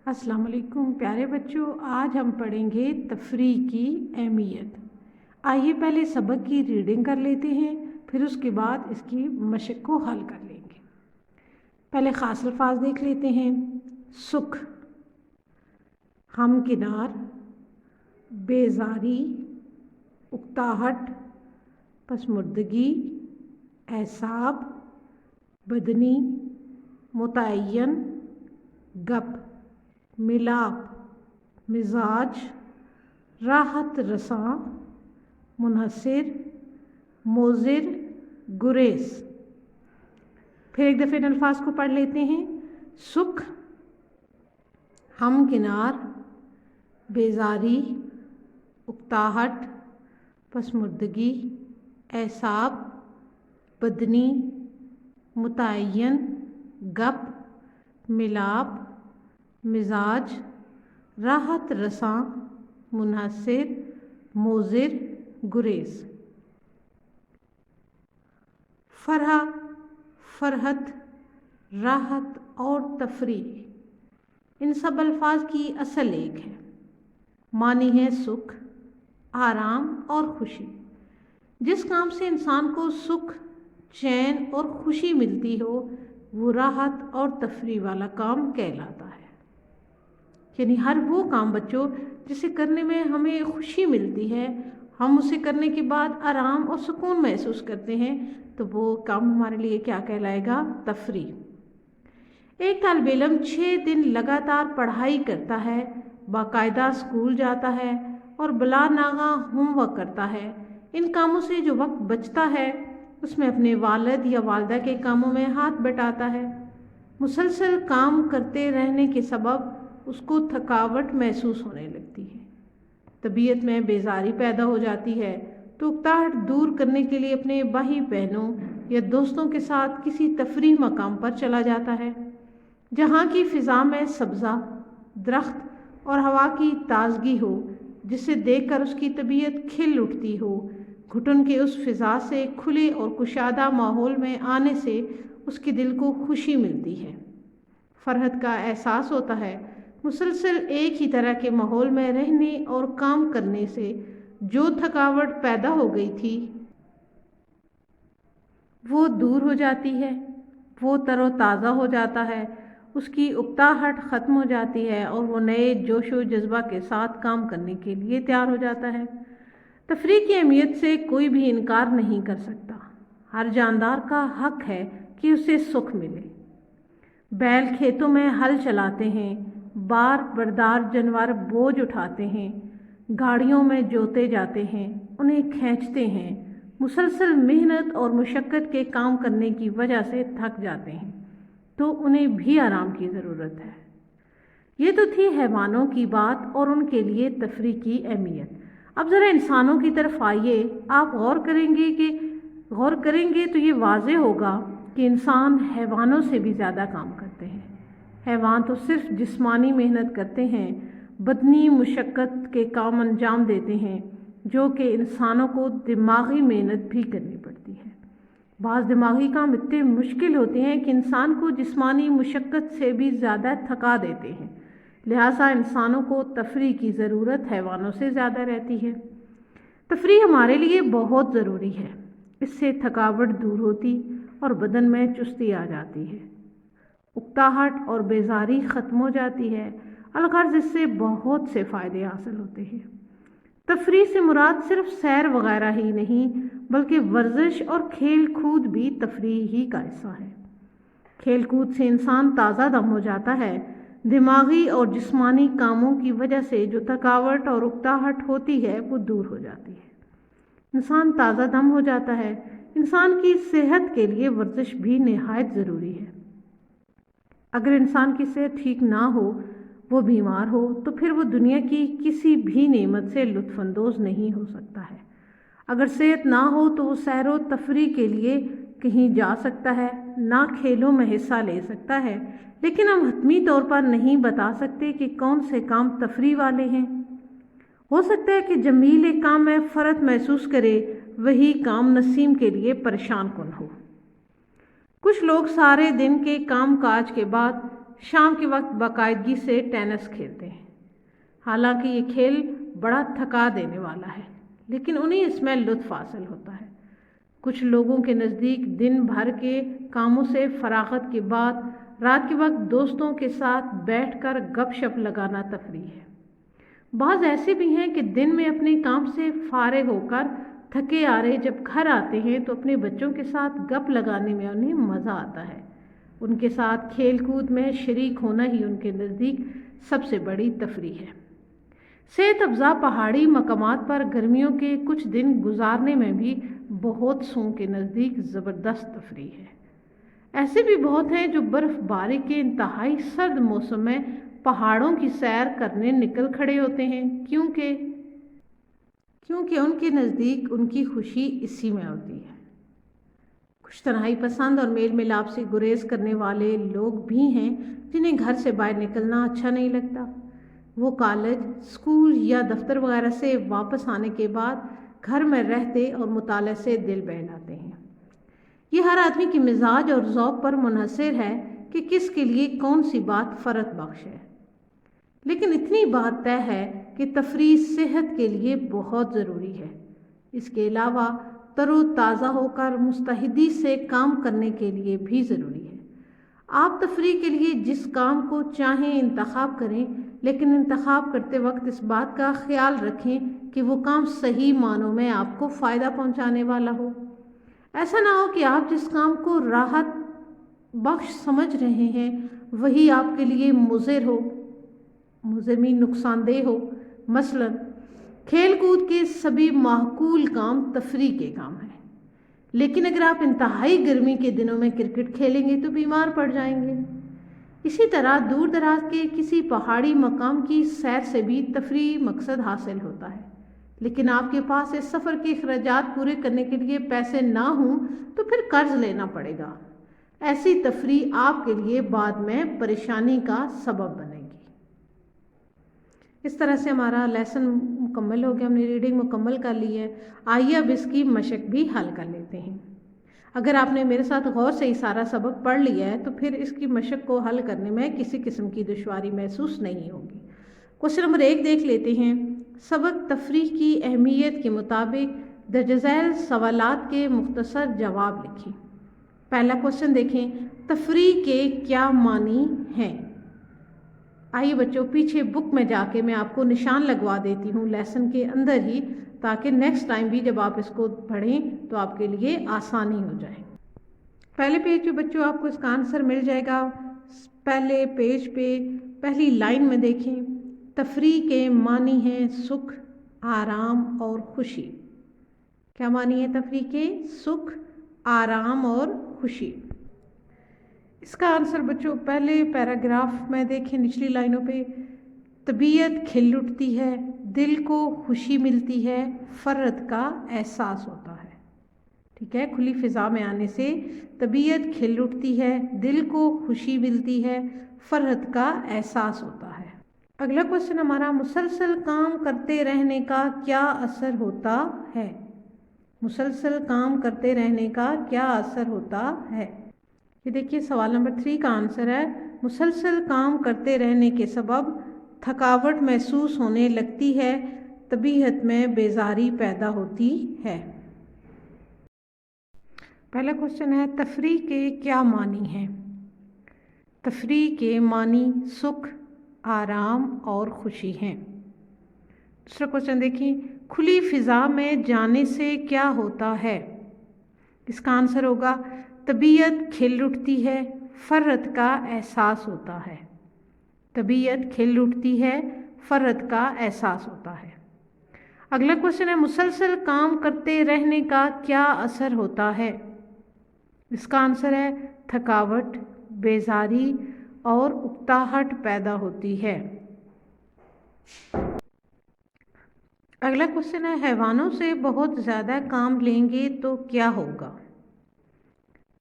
السلام علیکم پیارے بچوں، آج ہم پڑھیں گے تفریح کی اہمیت۔ آئیے پہلے سبق کی ریڈنگ کر لیتے ہیں، پھر اس کے بعد اس کی مشق کو حل کر لیں گے۔ پہلے خاص الفاظ دیکھ لیتے ہیں۔ سکھ، ہمکنار، بیزاری، اکتاہٹ، پسماندگی، اعصاب، بدنی، متعین، گپ، ملاپ، مزاج، راحت رساں، منحصر، موزر، گریز۔ پھر ایک دفعہ ان الفاظ کو پڑھ لیتے ہیں۔ سکھ، ہمکنار، بیزاری، اکتاہٹ، پسماندگی، اعصاب، بدنی، متعین، گپ، ملاپ، مزاج، راحت رساں، منحصر، موزر، گریز۔ فرح، فرحت، راحت اور تفریح، ان سب الفاظ کی اصل ایک ہے۔ معنی ہے سکھ، آرام اور خوشی۔ جس کام سے انسان کو سکھ، چین اور خوشی ملتی ہو وہ راحت اور تفریح والا کام کہلاتا ہے۔ یعنی ہر وہ کام بچوں جسے کرنے میں ہمیں خوشی ملتی ہے، ہم اسے کرنے کے بعد آرام اور سکون محسوس کرتے ہیں، تو وہ کام ہمارے لیے کیا کہلائے گا؟ تفریح۔ ایک طالب علم 6 دن لگاتار پڑھائی کرتا ہے، باقاعدہ اسکول جاتا ہے اور بلا ناغہ ہوم ورک کرتا ہے۔ ان کاموں سے جو وقت بچتا ہے اس میں اپنے والد یا والدہ کے کاموں میں ہاتھ بٹاتا ہے۔ مسلسل کام کرتے رہنے کے سبب اس کو تھکاوٹ محسوس ہونے لگتی ہے، طبیعت میں بیزاری پیدا ہو جاتی ہے، تو اکتاہٹ دور کرنے کے لیے اپنے بھائی بہنوں یا دوستوں کے ساتھ کسی تفریح مقام پر چلا جاتا ہے، جہاں کی فضا میں سبزہ، درخت اور ہوا کی تازگی ہو، جسے دیکھ کر اس کی طبیعت کھل اٹھتی ہو۔ گھٹن کے اس فضا سے کھلے اور کشادہ ماحول میں آنے سے اس کے دل کو خوشی ملتی ہے، فرحت کا احساس ہوتا ہے۔ مسلسل ایک ہی طرح کے ماحول میں رہنے اور کام کرنے سے جو تھکاوٹ پیدا ہو گئی تھی وہ دور ہو جاتی ہے، وہ تر و تازہ ہو جاتا ہے، اس کی اکتاہٹ ختم ہو جاتی ہے اور وہ نئے جوش و جذبہ کے ساتھ کام کرنے کے لیے تیار ہو جاتا ہے۔ تفریح کی اہمیت سے کوئی بھی انکار نہیں کر سکتا۔ ہر جاندار کا حق ہے کہ اسے سکھ ملے۔ بیل کھیتوں میں ہل چلاتے ہیں، بار بردار جانور بوجھ اٹھاتے ہیں، گاڑیوں میں جوتے جاتے ہیں، انہیں کھینچتے ہیں، مسلسل محنت اور مشقت کے کام کرنے کی وجہ سے تھک جاتے ہیں، تو انہیں بھی آرام کی ضرورت ہے۔ یہ تو تھی حیوانوں کی بات اور ان کے لیے تفریح کی اہمیت۔ اب ذرا انسانوں کی طرف آئیے۔ آپ غور کریں گے تو یہ واضح ہوگا کہ انسان حیوانوں سے بھی زیادہ کام کرتے ہیں۔ حیوان تو صرف جسمانی محنت کرتے ہیں، بدنی مشقت کے کام انجام دیتے ہیں، جو کہ انسانوں کو دماغی محنت بھی کرنی پڑتی ہے۔ بعض دماغی کام اتنے مشکل ہوتے ہیں کہ انسان کو جسمانی مشقت سے بھی زیادہ تھکا دیتے ہیں، لہٰذا انسانوں کو تفریح کی ضرورت حیوانوں سے زیادہ رہتی ہے۔ تفریح ہمارے لیے بہت ضروری ہے، اس سے تھکاوٹ دور ہوتی اور بدن میں چستی آ جاتی ہے، اکتاہٹ اور بیزاری ختم ہو جاتی ہے، الغرض اس سے بہت سے فائدے حاصل ہوتے ہیں۔ تفریح سے مراد صرف سیر وغیرہ ہی نہیں بلکہ ورزش اور کھیل کود بھی تفریح ہی کا حصہ ہے۔ کھیل کود سے انسان تازہ دم ہو جاتا ہے، دماغی اور جسمانی کاموں کی وجہ سے جو تھکاوٹ اور اکتاہٹ ہوتی ہے وہ دور ہو جاتی ہے، انسان تازہ دم ہو جاتا ہے۔ انسان کی صحت کے لیے ورزش بھی نہایت ضروری ہے۔ اگر انسان کی صحت ٹھیک نہ ہو، وہ بیمار ہو، تو پھر وہ دنیا کی کسی بھی نعمت سے لطف اندوز نہیں ہو سکتا ہے۔ اگر صحت نہ ہو تو وہ سیر و تفریح کے لیے کہیں جا سکتا ہے، نہ کھیلوں میں حصہ لے سکتا ہے، لیکن ہم حتمی طور پر نہیں بتا سکتے کہ کون سے کام تفریح والے ہیں۔ ہو سکتا ہے کہ جمیل ایک کام میں فرحت محسوس کرے، وہی کام نسیم کے لیے پریشان کن ہو۔ کچھ لوگ سارے دن کے کام کاج کے بعد شام کے وقت باقاعدگی سے ٹینس کھیلتے ہیں۔ حالانکہ یہ کھیل بڑا تھکا دینے والا ہے، لیکن انہیں اس میں لطف حاصل ہوتا ہے۔ کچھ لوگوں کے نزدیک دن بھر کے کاموں سے فراغت کے بعد رات کے وقت دوستوں کے ساتھ بیٹھ کر گپ شپ لگانا تفریح ہے۔ بعض ایسے بھی ہیں کہ دن میں اپنے کام سے فارغ ہو کر تھکے آرے جب گھر آتے ہیں تو اپنے بچوں کے ساتھ گپ لگانے میں انہیں مزہ آتا ہے۔ ان کے ساتھ کھیل کود میں شریک ہونا ہی ان کے نزدیک سب سے بڑی تفریح ہے۔ صحت افزا پہاڑی مقامات پر گرمیوں کے کچھ دن گزارنے میں بھی بہت سوں کے نزدیک زبردست تفریح ہے۔ ایسے بھی بہت ہیں جو برف باری کے انتہائی سرد موسم میں پہاڑوں کی سیر کرنے نکل کھڑے ہوتے ہیں، کیونکہ ان کے نزدیک ان کی خوشی اسی میں ہوتی ہے۔ کچھ تنہائی پسند اور میل ملاپ سے گریز کرنے والے لوگ بھی ہیں جنہیں گھر سے باہر نکلنا اچھا نہیں لگتا۔ وہ کالج، اسکول یا دفتر وغیرہ سے واپس آنے کے بعد گھر میں رہتے اور مطالعے سے دل بہلاتے ہیں۔ یہ ہر آدمی کی مزاج اور ذوق پر منحصر ہے کہ کس کے لیے کون سی بات فرحت بخش ہے، لیکن اتنی بات طے ہے کہ تفریح صحت کے لیے بہت ضروری ہے۔ اس کے علاوہ تر و تازہ ہو کر مستعدی سے کام کرنے کے لیے بھی ضروری ہے۔ آپ تفریح کے لیے جس کام کو چاہیں انتخاب کریں، لیکن انتخاب کرتے وقت اس بات کا خیال رکھیں کہ وہ کام صحیح معنوں میں آپ کو فائدہ پہنچانے والا ہو۔ ایسا نہ ہو کہ آپ جس کام کو راحت بخش سمجھ رہے ہیں وہی آپ کے لیے مضر میں نقصان دہ ہو۔ مثلا کھیل کود کے سبھی معقول کام تفریح کے کام ہیں، لیکن اگر آپ انتہائی گرمی کے دنوں میں کرکٹ کھیلیں گے تو بیمار پڑ جائیں گے۔ اسی طرح دور دراز کے کسی پہاڑی مقام کی سیر سے بھی تفریح مقصد حاصل ہوتا ہے، لیکن آپ کے پاس اس سفر کے اخراجات پورے کرنے کے لیے پیسے نہ ہوں تو پھر قرض لینا پڑے گا۔ ایسی تفریح آپ کے لیے بعد میں پریشانی کا سبب بنے گی۔ اس طرح سے ہمارا لیسن مکمل ہو گیا، ہم نے ریڈنگ مکمل کر لی ہے۔ آئیے اب اس کی مشق بھی حل کر لیتے ہیں۔ اگر آپ نے میرے ساتھ غور سے ہی سارا سبق پڑھ لیا ہے تو پھر اس کی مشق کو حل کرنے میں کسی قسم کی دشواری محسوس نہیں ہوگی۔ کوشچن نمبر 1 دیکھ لیتے ہیں۔ سبق تفریح کی اہمیت کے مطابق درج ذیل سوالات کے مختصر جواب لکھیں۔ پہلا کوشچن دیکھیں، تفریح کے کیا معنی ہیں؟ آئیے بچوں پیچھے بک میں جا کے میں آپ کو نشان لگوا دیتی ہوں لیسن کے اندر ہی، تاکہ نیکسٹ ٹائم بھی جب آپ اس کو پڑھیں تو آپ کے لیے آسانی ہو جائے۔ پہلے پیج پہ بچوں آپ کو اس کا آنسر مل جائے گا۔ پہلے پیج پہ پہلی لائن میں دیکھیں، تفریح کے معنی ہیں سکھ، آرام اور خوشی۔ کیا معنی ہے تفریح کے؟ سکھ، آرام اور خوشی۔ اس کا آنسر بچوں پہلے پیراگراف میں دیکھیں، نچلی لائنوں پہ، طبیعت کھل اٹھتی ہے، دل کو خوشی ملتی ہے، فرحت کا احساس ہوتا ہے۔ ٹھیک ہے، کھلی فضا میں آنے سے طبیعت کھل اٹھتی ہے، دل کو خوشی ملتی ہے، فرحت کا احساس ہوتا ہے۔ اگلا کوشچن ہمارا، مسلسل کام کرتے رہنے کا کیا اثر ہوتا ہے؟ مسلسل کام کرتے رہنے کا کیا اثر ہوتا ہے؟ یہ دیکھیے سوال نمبر 3 کا آنسر ہے، مسلسل کام کرتے رہنے کے سبب تھکاوٹ محسوس ہونے لگتی ہے، طبیعت میں بیزاری پیدا ہوتی ہے۔ پہلا کوشچن ہے، تفریح کے کیا معنی ہیں؟ تفریح کے معنی سکھ، آرام اور خوشی ہیں۔ دوسرا کوشچن دیکھیں، کھلی فضا میں جانے سے کیا ہوتا ہے؟ اس کا آنسر ہوگا، طبیعت کھل اٹھتی ہے، فرحت کا احساس ہوتا ہے۔ طبیعت کھل اٹھتی ہے، فرحت کا احساس ہوتا ہے۔ اگلا کوشچن ہے، مسلسل کام کرتے رہنے کا کیا اثر ہوتا ہے؟ اس کا آنسر ہے، تھکاوٹ، بیزاری اور اکتاہٹ پیدا ہوتی ہے۔ اگلا کوشچن ہے، حیوانوں سے بہت زیادہ کام لیں گے تو کیا ہوگا؟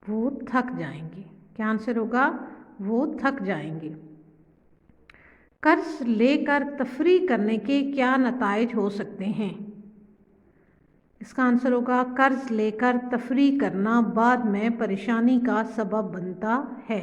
وہ تھک جائیں گے۔ کیا آنسر ہوگا؟ وہ تھک جائیں گے۔ قرض لے کر تفریح کرنے کے کیا نتائج ہو سکتے ہیں؟ اس کا آنسر ہوگا، قرض لے کر تفریح کرنا بعد میں پریشانی کا سبب بنتا ہے۔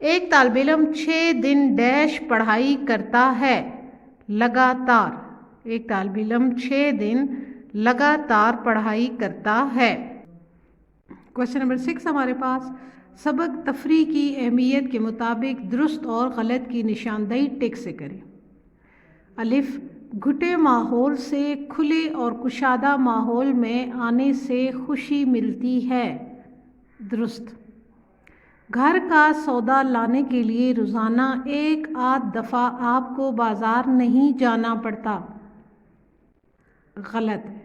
ایک طالب علم 6 دن ڈیش پڑھائی کرتا ہے لگاتار. ایک طالب علم 6 دن لگاتار پڑھائی کرتا ہے. کوشچن نمبر 6 ہمارے پاس سبق تفریح کی اہمیت کے مطابق درست اور غلط کی نشاندہی ٹک سے کریں. الف، گھٹے ماحول سے کھلے اور کشادہ ماحول میں آنے سے خوشی ملتی ہے. درست. گھر کا سودا لانے کے لیے روزانہ 1-8 دفعہ آپ کو بازار نہیں جانا پڑتا. غلط ہے.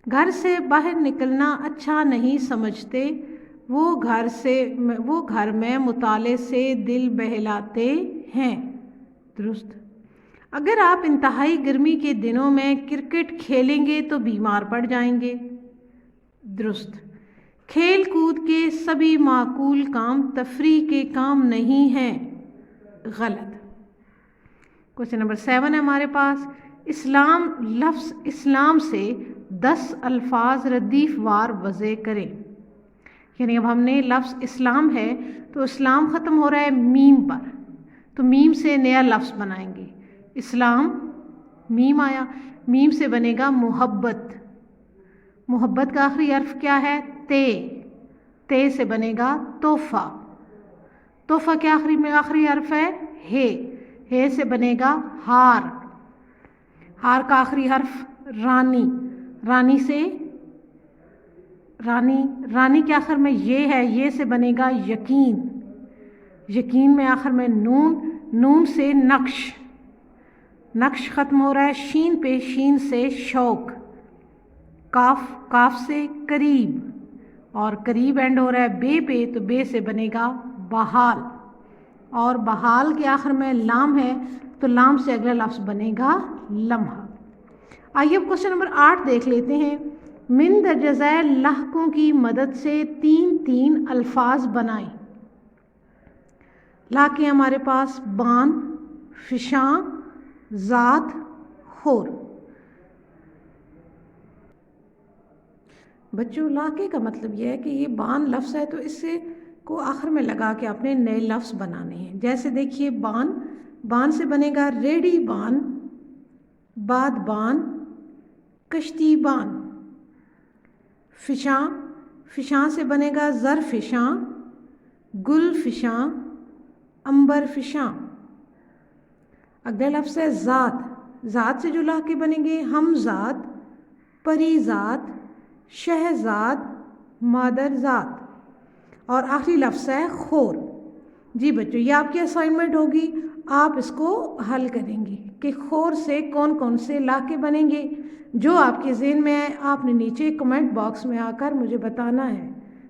گھر سے باہر نکلنا اچھا نہیں سمجھتے، وہ گھر میں مطالعے سے دل بہلاتے ہیں. درست. اگر آپ انتہائی گرمی کے دنوں میں کرکٹ کھیلیں گے تو بیمار پڑ جائیں گے. درست. کھیل کود کے سبھی معقول کام تفریح کے کام نہیں ہیں. غلط. کوشچن نمبر 7 ہے ہمارے پاس لفظ اسلام سے 10 الفاظ ردیف وار وضع کریں. یعنی اب ہم نے لفظ اسلام ہے تو اسلام ختم ہو رہا ہے میم پر، تو میم سے نیا لفظ بنائیں گے. اسلام، میم آیا، میم سے بنے گا محبت. محبت کا آخری حرف کیا ہے؟ تے سے بنے گا تحفہ. تحفہ کے آخری حرف ہے ہے سے بنے گا ہار. ہار کا آخری حرف رانی. رانی کے آخر میں یہ ہے، یہ سے بنے گا یقین. یقین میں آخر میں نون سے نقش ختم ہو رہا ہے شین پہ، شین سے شوق. کاف سے قریب، اور قریب اینڈ ہو رہا ہے بے پہ، تو بے سے بنے گا بحال. اور بحال کے آخر میں لام ہے تو لام سے اگلا لفظ بنے گا لمحہ. آئیے اب کوشچن نمبر 8 دیکھ لیتے ہیں. من درجہ ذیل لاحقوں کی مدد سے 3 الفاظ بنائیں. لاحقیں ہمارے پاس بان، فشاں، ذات، خور. بچوں لاحقے کا مطلب یہ ہے کہ یہ بان لفظ ہے تو اس سے کو آخر میں لگا کے اپنے نئے لفظ بنانے ہیں. جیسے دیکھیے بان سے بنے گا ریڑی بان، بادبان، کشتی بان. فشاں سے بنے گا زر فشاں، گل فشاں، عنبر فشاں. اگلا لفظ ہے ذات سے جو لاحقے بنیں گے ہمزاد، پری ذات، شہزاد، مادر ذات. اور آخری لفظ ہے خور. جی بچوں، یہ آپ کی اسائنمنٹ ہوگی، آپ اس کو حل کریں گے کہ خور سے کون سے لاحقے بنیں گے. جو آپ کے ذہن میں ہے آپ نے نیچے کمنٹ باکس میں آ کر مجھے بتانا ہے.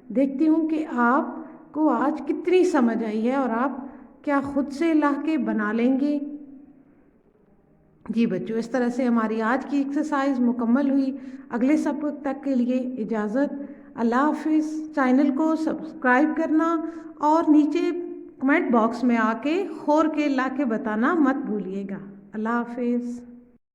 دیکھتی ہوں کہ آپ کو آج کتنی سمجھ آئی ہے اور آپ کیا خود سے لاحقے بنا لیں گے. جی بچوں، اس طرح سے ہماری آج کی ایکسرسائز مکمل ہوئی. اگلے سبق تک کے لیے اجازت. اللہ حافظ. چینل کو سبسکرائب کرنا اور نیچے کمنٹ باکس میں آ کے خور کے لاحقے بتانا مت بھولیے گا. اللہ حافظ.